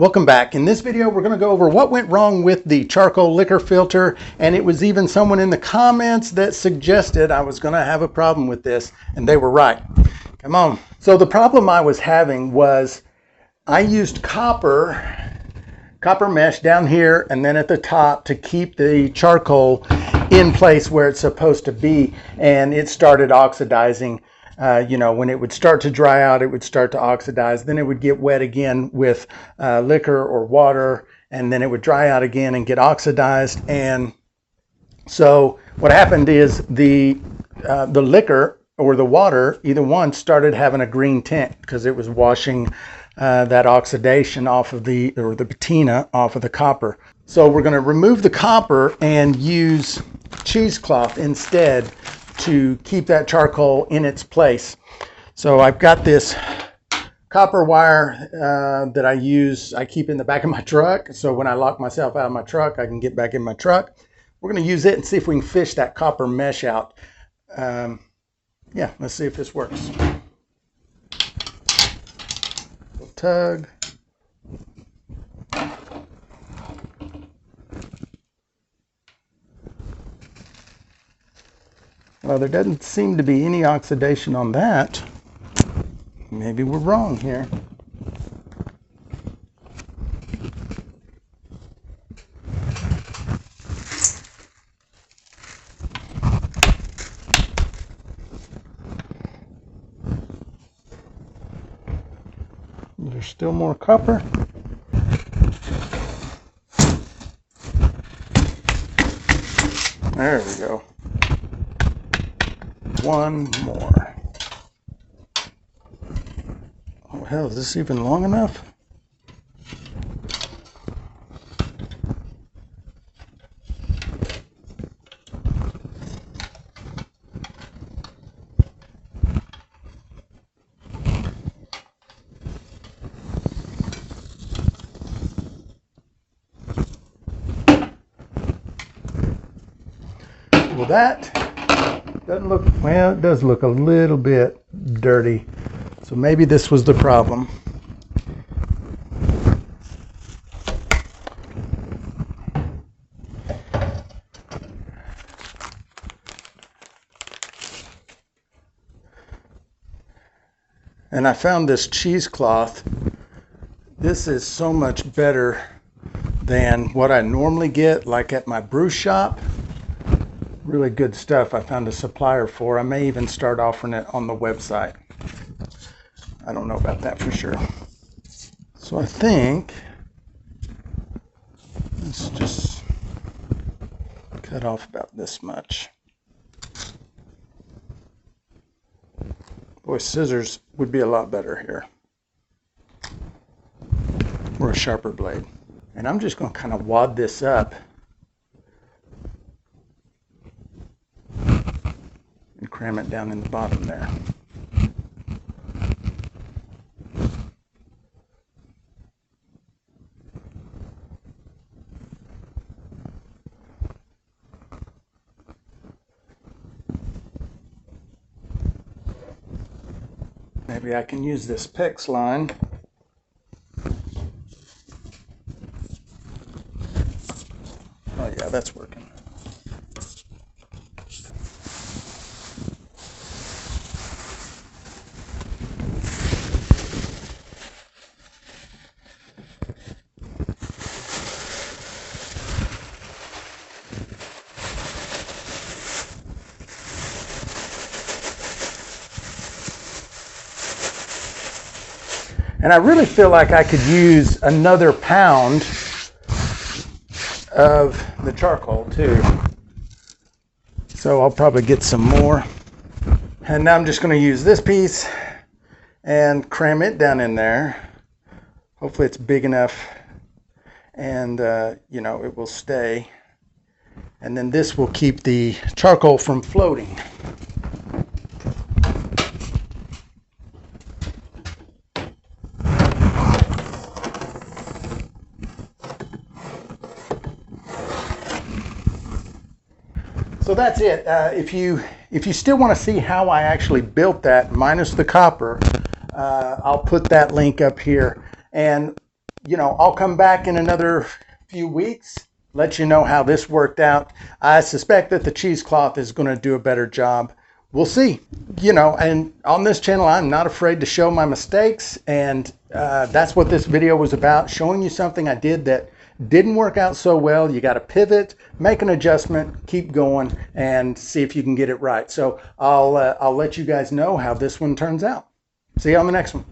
Welcome back. In this video, we're going to go over what went wrong with the charcoal liquor filter, and it was even someone in the comments that suggested I was going to have a problem with this, and they were right. Come on. So the problem I was having was I used copper mesh down here and then at the top to keep the charcoal in place where it's supposed to be, and it started oxidizing. When it would start to dry out, it would start to oxidize. Then it would get wet again with liquor or water, and then it would dry out again and get oxidized. And so what happened is the liquor or the water, either one, started having a green tint because it was washing that oxidation off of the patina off of the copper. So we're going to remove the copper and use cheesecloth instead to keep that charcoal in its place. So I've got this copper wire that I keep in the back of my truck. So when I lock myself out of my truck, I can get back in my truck. We're going to use it and see if we can fish that copper mesh out. Let's see if this works. We'll tug. Well, there doesn't seem to be any oxidation on that. Maybe we're wrong here. There's still more copper. There we go. One more. Oh hell, is this even long enough? Well, that doesn't look, well, it does look a little bit dirty. So maybe this was the problem. And I found this cheesecloth. This is so much better than what I normally get, like at my brew shop. Really good stuff I found a supplier for. I may even start offering it on the website. I don't know about that for sure. So I think let's just cut off about this much. Boy, scissors would be a lot better here. Or a sharper blade. And I'm just going to kind of wad this up and cram it down in the bottom there. Maybe I can use this PEX line. Oh yeah, that's working. And I really feel like I could use another pound of the charcoal too. So I'll probably get some more. And now I'm just going to use this piece and cram it down in there. Hopefully it's big enough and it will stay. And then this will keep the charcoal from floating. So that's it. If you still want to see how I actually built that minus the copper, I'll put that link up here. And you know, I'll come back in another few weeks, let you know how this worked out. I suspect that the cheesecloth is going to do a better job. We'll see. You know, and on this channel, I'm not afraid to show my mistakes, and that's what this video was about, showing you something I did that didn't work out so well. You got to pivot, make an adjustment, keep going, and see if you can get it right. So I'll let you guys know how this one turns out. See you on the next one.